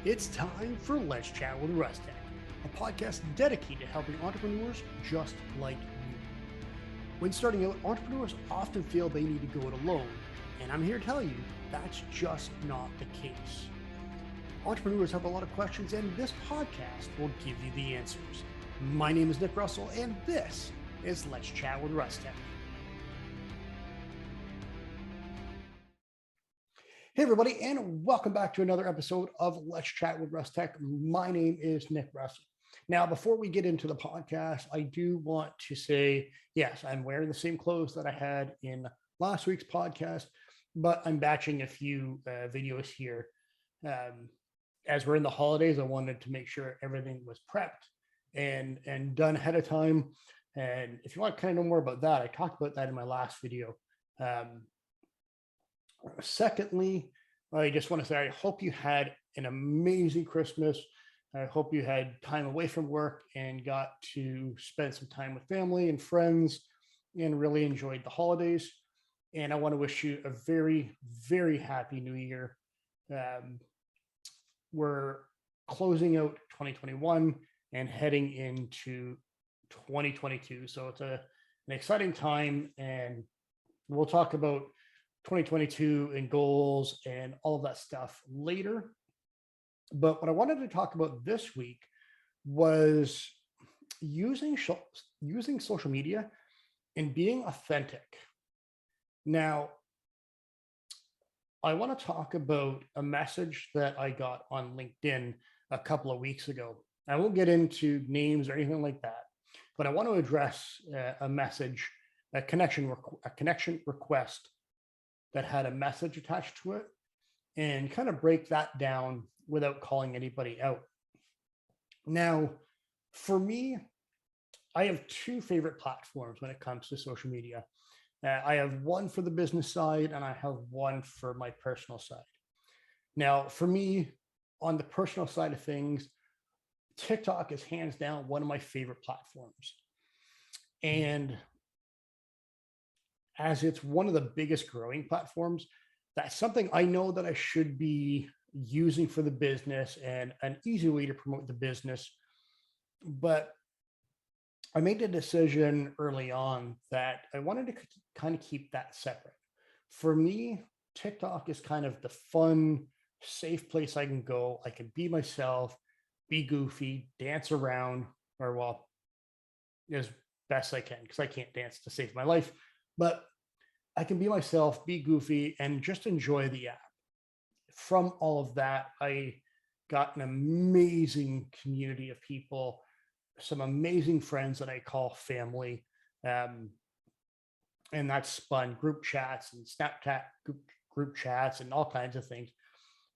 It's time for Let's Chat with Russtek, a podcast dedicated to helping entrepreneurs just like you. When starting out, entrepreneurs often feel they need to go it alone, and I'm here to tell you that's just not the case. Entrepreneurs have a lot of questions, and this podcast will give you the answers. My name is Nick Russell, and this is Let's Chat with Russtek. Hey, everybody, and welcome back to another episode of Let's Chat with Russtek. My name is Nick Russell. Now, before we get into the podcast, I do want to say, yes, I'm wearing the same clothes that I had in last week's podcast, but I'm batching a few videos here. As we're in the holidays, I wanted to make sure everything was prepped and done ahead of time. And if you want to kind of know more about that, I talked about that in my last video. Secondly, I just want to say I hope you had an amazing Christmas. I hope you had time away from work and got to spend some time with family and friends and really enjoyed the holidays. And I want to wish you a very, very happy new year. We're closing out 2021 and heading into 2022. So it's an exciting time, and we'll talk about 2022 and goals and all of that stuff later. But what I wanted to talk about this week was using social media and being authentic. Now, I want to talk about a message that I got on LinkedIn a couple of weeks ago. I won't get into names or anything like that, but I want to address a message, a connection request that had a message attached to it, and kind of break that down without calling anybody out. Now, for me, I have two favorite platforms when it comes to social media. I have one for the business side and I have one for my personal side. Now, for me, on the personal side of things, TikTok is hands down one of my favorite platforms. And as it's one of the biggest growing platforms, that's something I know that I should be using for the business and an easy way to promote the business. But I made the decision early on that I wanted to kind of keep that separate. For me, TikTok is kind of the fun, safe place I can go. I can be myself, be goofy, dance around, or well, as best I can, because I can't dance to save my life. But I can be myself, be goofy, and just enjoy the app. From all of that, I got an amazing community of people, some amazing friends that I call family. And that's spun group chats and Snapchat group chats and all kinds of things.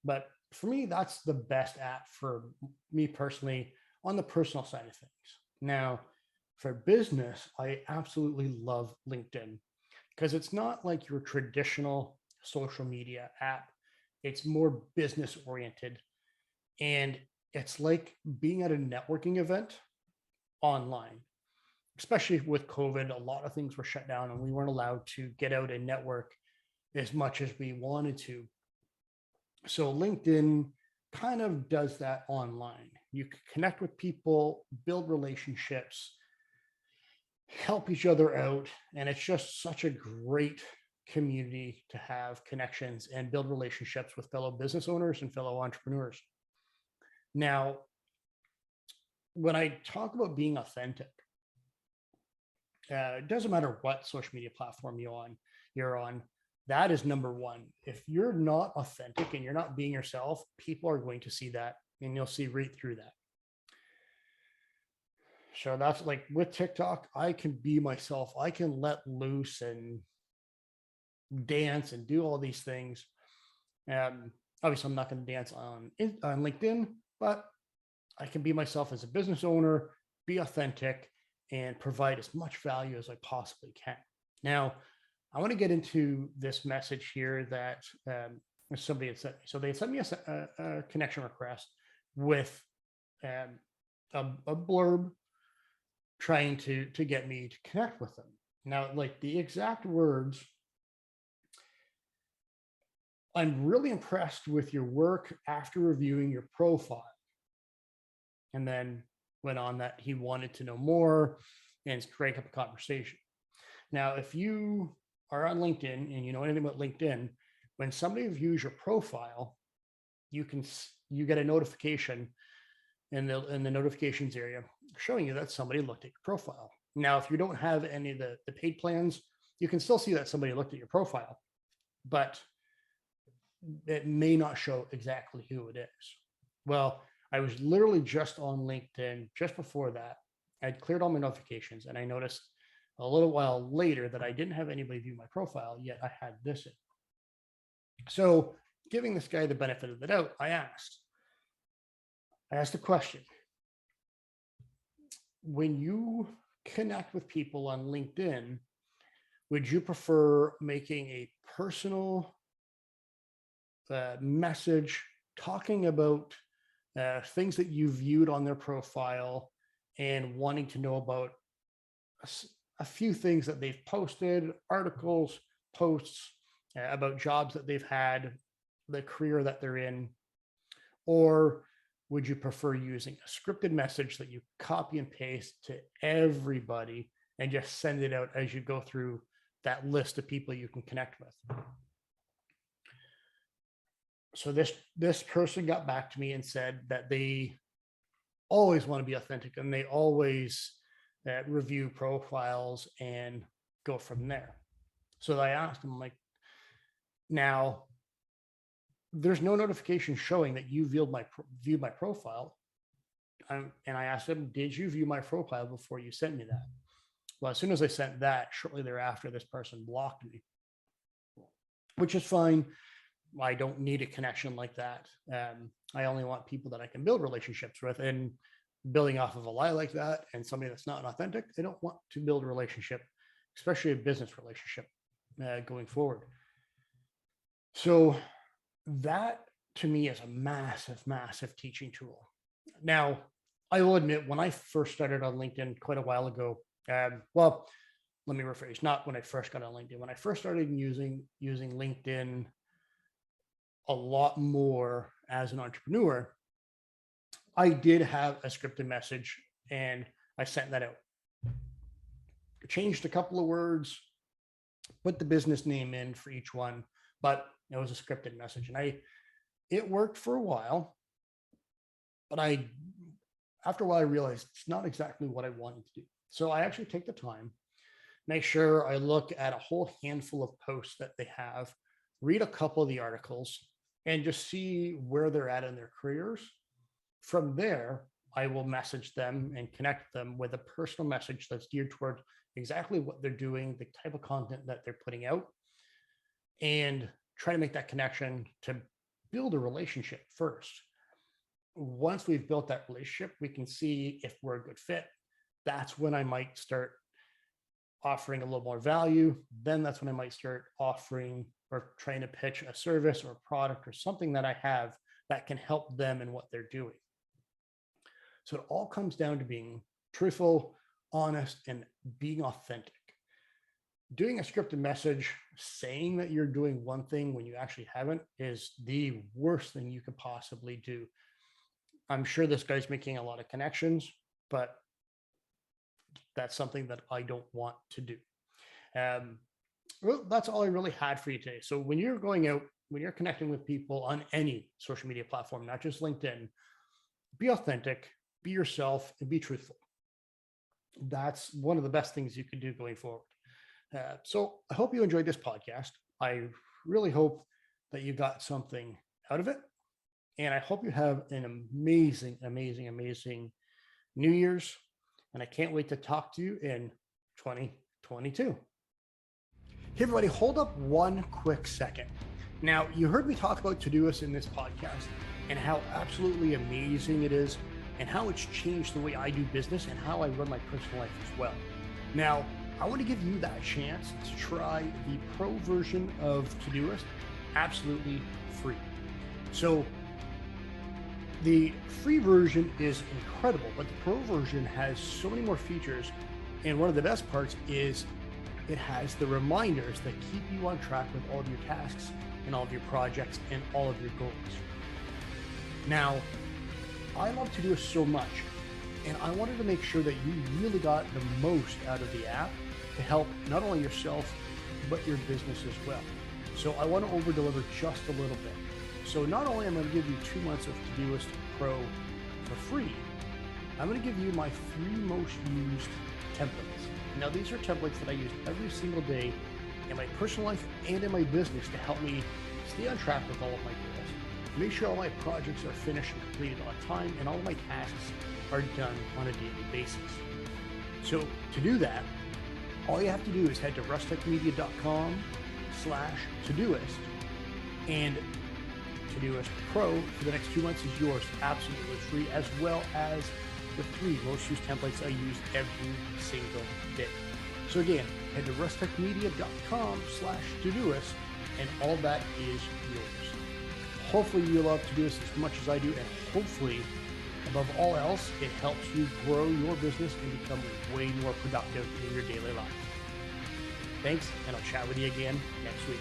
But for me, that's the best app for me personally on the personal side of things. Now, for business, I absolutely love LinkedIn because it's not like your traditional social media app. It's more business oriented. And it's like being at a networking event online, especially with COVID. A lot of things were shut down and we weren't allowed to get out and network as much as we wanted to. So LinkedIn kind of does that online. You can connect with people, build relationships, help each other out. And it's just such a great community to have connections and build relationships with fellow business owners and fellow entrepreneurs. Now, when I talk about being authentic, it doesn't matter what social media platform you're on. That is number one. If you're not authentic and you're not being yourself, people are going to see that and you'll see right through that. So that's like with TikTok, I can be myself. I can let loose and dance and do all these things. Obviously, I'm not going to dance on LinkedIn, but I can be myself as a business owner, be authentic, and provide as much value as I possibly can. Now, I want to get into this message here that somebody had sent me. So they sent me a connection request with a blurb trying to get me to connect with them. Now, like the exact words I'm really impressed with your work after reviewing your profile. And then went on that he wanted to know more and strike up a conversation. Now, if you are on LinkedIn and you know anything about LinkedIn, when somebody views your profile, you get a notification in the notifications area showing you that somebody looked at your profile. Now, if you don't have any of the paid plans, you can still see that somebody looked at your profile, but it may not show exactly who it is. Well, I was literally just on LinkedIn just before that. I'd cleared all my notifications and I noticed a little while later that I didn't have anybody view my profile, yet I had this in. So giving this guy the benefit of the doubt, I asked a question. When you connect with people on LinkedIn, would you prefer making a personal message talking about things that you viewed on their profile and wanting to know about a few things that they've posted, articles, posts about jobs that they've had, the career that they're in? Or would you prefer using a scripted message that you copy and paste to everybody and just send it out as you go through that list of people you can connect with? So this person got back to me and said that they always want to be authentic and they always review profiles and go from there. So I asked him, like, now there's no notification showing that you viewed my profile. And I asked him, did you view my profile before you sent me that? Well, as soon as I sent that, shortly thereafter, this person blocked me, which is fine. I don't need a connection like that. I only want people that I can build relationships with, and building off of a lie like that and somebody that's not authentic, I don't want to build a relationship, especially a business relationship going forward. So that to me is a massive, massive teaching tool. Now, I will admit, when I first started on LinkedIn quite a while ago, well, let me rephrase, not when I first got on LinkedIn. When I first started using LinkedIn a lot more as an entrepreneur, I did have a scripted message and I sent that out. Changed a couple of words, put the business name in for each one, but it was a scripted message. And it worked for a while, but after a while I realized it's not exactly what I wanted to do. So I actually take the time, make sure I look at a whole handful of posts that they have, read a couple of the articles, and just see where they're at in their careers. From there, I will message them and connect them with a personal message that's geared toward exactly what they're doing, the type of content that they're putting out, and try to make that connection to build a relationship first. Once we've built that relationship, we can see if we're a good fit. That's when I might start offering a little more value. Then that's when I might start offering or trying to pitch a service or a product or something that I have that can help them in what they're doing. So it all comes down to being truthful, honest, and being authentic. Doing a scripted message, saying that you're doing one thing when you actually haven't, is the worst thing you could possibly do. I'm sure this guy's making a lot of connections, but that's something that I don't want to do. Well, that's all I really had for you today. So when you're going out, when you're connecting with people on any social media platform, not just LinkedIn, be authentic, be yourself, and be truthful. That's one of the best things you can do going forward. So I hope you enjoyed this podcast. I really hope that you got something out of it. And I hope you have an amazing, amazing, amazing New Year's. And I can't wait to talk to you in 2022. Hey, everybody, hold up one quick second. Now, you heard me talk about ToDoist in this podcast and how absolutely amazing it is and how it's changed the way I do business and how I run my personal life as well. Now, I want to give you that chance to try the pro version of ToDoist absolutely free. So the free version is incredible, but the pro version has so many more features. And one of the best parts is it has the reminders that keep you on track with all of your tasks in all of your projects and all of your goals. Now, I love Todoist so much, and I wanted to make sure that you really got the most out of the app to help not only yourself, but your business as well. So I want to over deliver just a little bit. So not only am I going to give you 2 months of Todoist Pro for free, I'm going to give you my 3 most used templates. Now these are templates that I use every single day in my personal life and in my business to help me stay on track with all of my goals, make sure all my projects are finished and completed on time, and all of my tasks are done on a daily basis. So to do that, all you have to do is head to rustekmedia.com/Todoist, and Todoist Pro for the next 2 months is yours absolutely free, as well as the 3 most used templates I use every single day. So again, head to rustekmedia.com/Todoist, and all that is yours. Hopefully you love Todoist as much as I do, and hopefully, above all else, it helps you grow your business and become way more productive in your daily life. Thanks, and I'll chat with you again next week.